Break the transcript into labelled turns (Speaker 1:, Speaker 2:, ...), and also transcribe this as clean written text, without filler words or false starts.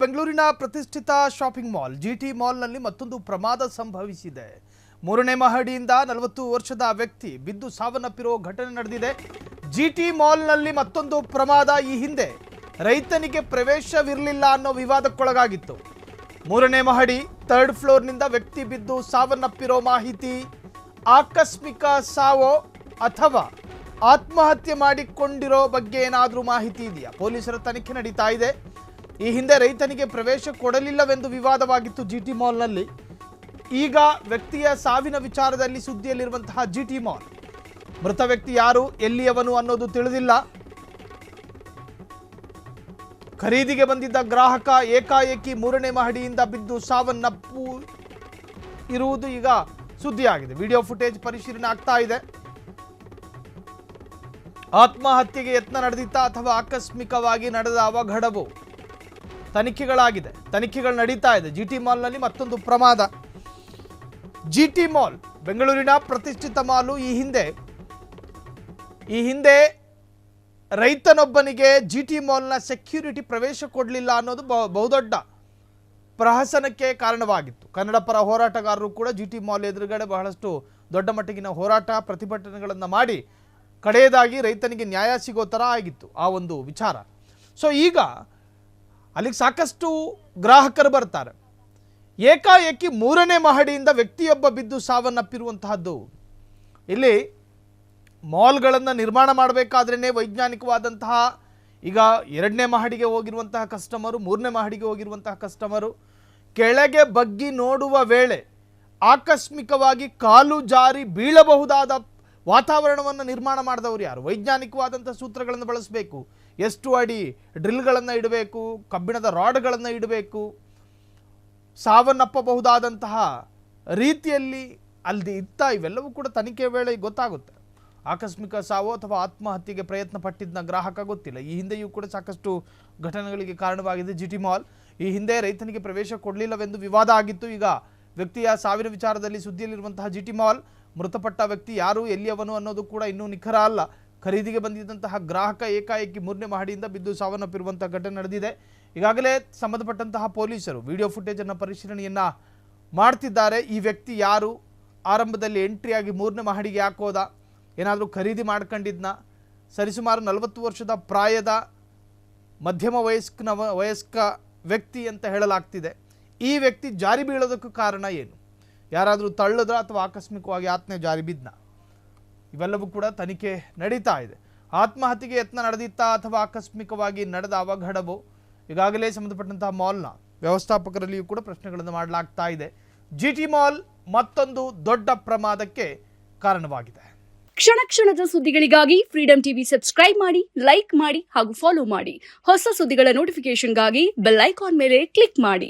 Speaker 1: ಬೆಂಗಳೂರಿನ ಪ್ರತಿಷ್ಠಿತ shopping mall ಜಿಟಿ ಮಾಲ್ನಲ್ಲಿ ಮತ್ತೊಂದು ಪ್ರಮಾದ ಸಂಭವಿಸಿದೆ. 3ನೇ ಮಹಡಿಯಿಂದ 40 ವರ್ಷದ ವ್ಯಕ್ತಿ ಬಿದ್ದು ಸಾವನ್ನಪ್ಪಿರೋ ಘಟನೆ ನಡೆದಿದೆ. ಜಿಟಿ ಮಾಲ್ನಲ್ಲಿ ಮತ್ತೊಂದು ಪ್ರಮಾದ. ಈ ಹಿಂದೆ ರೈತನಿಗೆ ಪ್ರವೇಶವಿರಲಿಲ್ಲ ಅನ್ನೋ ವಿವಾದಕ್ಕೊಳಗಾಗಿತ್ತು. 3ನೇ ಮಹಡಿ 3rd ಫ್ಲೋರ್ನಿಂದ ವ್ಯಕ್ತಿ ಬಿದ್ದು ಸಾವನ್ನಪ್ಪಿರೋ ಮಾಹಿತಿ ಆಕಸ್ಮಿಕ ಸಾವೋ ಅಥವಾ ಆತ್ಮಹತ್ಯೆ ಮಾಡಿಕೊಂಡಿರೋ ಬಗ್ಗೆ ಏನಾದರೂ ಮಾಹಿತಿ ಇದೆಯಾ? ಪೊಲೀಸರ ತನಿಖೆ ನಡೀತಾ ಇದೆ. ಈ ಹಿಂದೆ ರೈತನಿಗೆ ಪ್ರವೇಶ ಕೊಡಲಿಲ್ಲವೆಂದು ವಿವಾದವಾಗಿತ್ತು ಜಿಟಿ ಮಾಲ್ನಲ್ಲಿ. ಈಗ ವ್ಯಕ್ತಿಯ ಸಾವಿನ ವಿಚಾರದಲ್ಲಿ ಸುದ್ದಿಯಲ್ಲಿರುವಂತಹ ಜಿಟಿ ಮಾಲ್. ಮೃತ ವ್ಯಕ್ತಿ ಯಾರು, ಎಲ್ಲಿಯವನು ಅನ್ನೋದು ತಿಳಿದಿಲ್ಲ. ಖರೀದಿಗೆ ಬಂದಿದ್ದ ಗ್ರಾಹಕ ಏಕಾಏಕಿ 3ನೇ ಮಹಡಿಯಿಂದ ಬಿದ್ದು ಸಾವನ್ನಪ್ಪು ಇರುವುದು ಈಗ ಸುದ್ದಿಯಾಗಿದೆ. ವಿಡಿಯೋ ಫುಟೇಜ್ ಪರಿಶೀಲನೆ ಆಗ್ತಾ ಇದೆ. ಆತ್ಮಹತ್ಯೆಗೆ ಯತ್ನ ನಡೆದಿತ್ತ ಅಥವಾ ಆಕಸ್ಮಿಕವಾಗಿ ನಡೆದ ಅವಘಡವು ತನಿಖೆಗಳಾಗಿದೆ. ತನಿಖೆಗಳು ನಡೀತಾ ಇದೆ. ಜಿಟಿ ಮಾಲ್ನಲ್ಲಿ ಮತ್ತೊಂದು ಪ್ರಮಾದ. ಜಿಟಿ ಮಾಲ್ ಬೆಂಗಳೂರಿನ ಪ್ರತಿಷ್ಠಿತ ಮಾಲು. ಈ ಹಿಂದೆ ರೈತನೊಬ್ಬನಿಗೆ ಜಿಟಿ ಮಾಲ್ನ ಸೆಕ್ಯೂರಿಟಿ ಪ್ರವೇಶ ಕೊಡಲಿಲ್ಲ ಅನ್ನೋದು ಬಹುದೊಡ್ಡ ಪ್ರಹಸನಕ್ಕೆ ಕಾರಣವಾಗಿತ್ತು. ಕನ್ನಡ ಪರ ಹೋರಾಟಗಾರರು ಕೂಡ ಜಿಟಿ ಮಾಲ್ ಎದುರುಗಡೆ ಬಹಳಷ್ಟು ದೊಡ್ಡ ಮಟ್ಟಿಗಿನ ಹೋರಾಟ ಪ್ರತಿಭಟನೆಗಳನ್ನು ಮಾಡಿ ಕಡೆಯದಾಗಿ ರೈತನಿಗೆ ನ್ಯಾಯ ಸಿಗೋ ಥರ ಆಗಿತ್ತು ಆ ಒಂದು ವಿಚಾರ. ಸೊ ಈಗ ಅಲ್ಲಿಗೆ ಸಾಕಷ್ಟು ಗ್ರಾಹಕರು ಬರ್ತಾರೆ. ಏಕಾಏಕಿ 3ನೇ ಮಹಡಿಯಿಂದ ವ್ಯಕ್ತಿಯೊಬ್ಬ ಬಿದ್ದು ಸಾವನ್ನಪ್ಪಿರುವಂತಹದ್ದು. ಇಲ್ಲಿ ಮಾಲ್ಗಳನ್ನು ನಿರ್ಮಾಣ ಮಾಡಬೇಕಾದ್ರೇ ವೈಜ್ಞಾನಿಕವಾದಂತಹ, ಈಗ 2ನೇ ಮಹಡಿಗೆ ಹೋಗಿರುವಂತಹ ಕಸ್ಟಮರು, 3ನೇ ಮಹಡಿಗೆ ಹೋಗಿರುವಂತಹ ಕಸ್ಟಮರು ಕೆಳಗೆ ಬಗ್ಗಿ ನೋಡುವ ವೇಳೆ ಆಕಸ್ಮಿಕವಾಗಿ ಕಾಲು ಜಾರಿ ಬೀಳಬಹುದಾದ ವಾತಾವರಣವನ್ನು ನಿರ್ಮಾಣ ಮಾಡಿದವರು ಯಾರು? ವೈಜ್ಞಾನಿಕವಾದಂಥ ಸೂತ್ರಗಳನ್ನು ಬಳಸಬೇಕು. ಎಷ್ಟು ಅಡಿ ಡ್ರಿಲ್ಗಳನ್ನು ಇಡಬೇಕು, ಕಬ್ಬಿಣದ ರಾಡ್ಗಳನ್ನು ಇಡಬೇಕು, ಸಾವನ್ನಪ್ಪಬಹುದಾದಂತಹ ರೀತಿಯಲ್ಲಿ ಅಲ್ಲಿ ಇತ್ತ, ಇವೆಲ್ಲವೂ ಕೂಡ ತನಿಖೆ ವೇಳೆ ಗೊತ್ತಾಗುತ್ತೆ. ಆಕಸ್ಮಿಕ ಸಾವು ಅಥವಾ ಆತ್ಮಹತ್ಯೆಗೆ ಪ್ರಯತ್ನ ಪಟ್ಟಿದ್ದ ಗ್ರಾಹಕ ಗೊತ್ತಿಲ್ಲ. ಈ ಹಿಂದೆಯೂ ಕೂಡ ಸಾಕಷ್ಟು ಘಟನೆಗಳಿಗೆ ಕಾರಣವಾಗಿದೆ ಜಿಟಿ ಮಾಲ್. ಈ ಹಿಂದೆ ರೈತನಿಗೆ ಪ್ರವೇಶ ಕೊಡಲಿಲ್ಲವೆಂದು ವಿವಾದ ಆಗಿತ್ತು. ಈಗ ವ್ಯಕ್ತಿಯ ಸಾವಿನ ವಿಚಾರದಲ್ಲಿ ಸುದ್ದಿಯಲ್ಲಿರುವಂತಹ ಜಿಟಿ ಮಾಲ್. ಮೃತಪಟ್ಟ ವ್ಯಕ್ತಿ ಯಾರು, ಎಲ್ಲಿಯವನು ಅನ್ನೋದು ಕೂಡ ಇನ್ನೂ ನಿಖರ ಅಲ್ಲ. ಖರೀದಿಗೆ ಬಂದಿದ್ದಂತಹ ಗ್ರಾಹಕ ಏಕಾಏಕಿ 3ನೇ ಮಹಡಿಯಿಂದ ಬಿದ್ದು ಸಾವನ್ನಪ್ಪಿರುವಂತಹ ಘಟನೆ ನಡೆದಿದೆ. ಈಗಾಗಲೇ ಸಂಬಂಧಪಟ್ಟಂತಹ ಪೊಲೀಸರು ವಿಡಿಯೋ ಫುಟೇಜನ್ನು ಪರಿಶೀಲನೆಯನ್ನು ಮಾಡ್ತಿದ್ದಾರೆ. ಈ ವ್ಯಕ್ತಿ ಯಾರು, ಆರಂಭದಲ್ಲಿ ಎಂಟ್ರಿಯಾಗಿ 3ನೇ ಮಹಡಿಗೆ ಯಾಕೆ ಹೋದ, ಏನಾದರೂ ಖರೀದಿ ಮಾಡ್ಕೊಂಡಿದ್ನ? ಸರಿಸುಮಾರು 40 ವರ್ಷದ ಪ್ರಾಯದ ಮಧ್ಯಮ ವಯಸ್ಕ ವ್ಯಕ್ತಿ ಅಂತ ಹೇಳಲಾಗ್ತಿದೆ. ಈ ವ್ಯಕ್ತಿ ಜಾರಿ ಬೀಳೋದಕ್ಕೂ ಕಾರಣ ಏನು? ಯಾರಾದರೂ ತಳ್ಳಿದ್ರ ಅಥವಾ ಆಕಸ್ಮಿಕವಾಗಿ ಆತ್ಮೆ ಜಾರಿ ಬಿದ್ನ? ಇವೆಲ್ಲವೂ ಕೂಡ ತನಿಖೆ ನಡೀತಾ ಇದೆ. ಆತ್ಮಹತ್ಯೆಗೆ ಯತ್ನ ನಡೆದಿತ್ತಾ ಅಥವಾ ಆಕಸ್ಮಿಕವಾಗಿ ನಡೆದ ಅವಘಡವು? ಈಗಾಗಲೇ ಸಂಬಂಧಪಟ್ಟಂತಹ ಮಾಲ್ನ ವ್ಯವಸ್ಥಾಪಕರಲ್ಲಿಯೂ ಕೂಡ ಪ್ರಶ್ನೆಗಳನ್ನು ಮಾಡಲಾಗ್ತಾ ಇದೆ. ಜಿಟಿ ಮಾಲ್ ಮತ್ತೊಂದು ದೊಡ್ಡ ಪ್ರಮಾದಕ್ಕೆ ಕಾರಣವಾಗಿದೆ.
Speaker 2: ಕ್ಷಣ ಕ್ಷಣದ ಸುದ್ದಿಗಳಿಗಾಗಿ ಫ್ರೀಡಂ ಟಿವಿ ಸಬ್ಸ್ಕ್ರೈಬ್ ಮಾಡಿ, ಲೈಕ್ ಮಾಡಿ ಹಾಗೂ ಫಾಲೋ ಮಾಡಿ. ಹೊಸ ಸುದ್ದಿಗಳ ನೋಟಿಫಿಕೇಶನ್ಗಾಗಿ ಬೆಲ್ ಐಕಾನ್ ಮೇಲೆ ಕ್ಲಿಕ್ ಮಾಡಿ.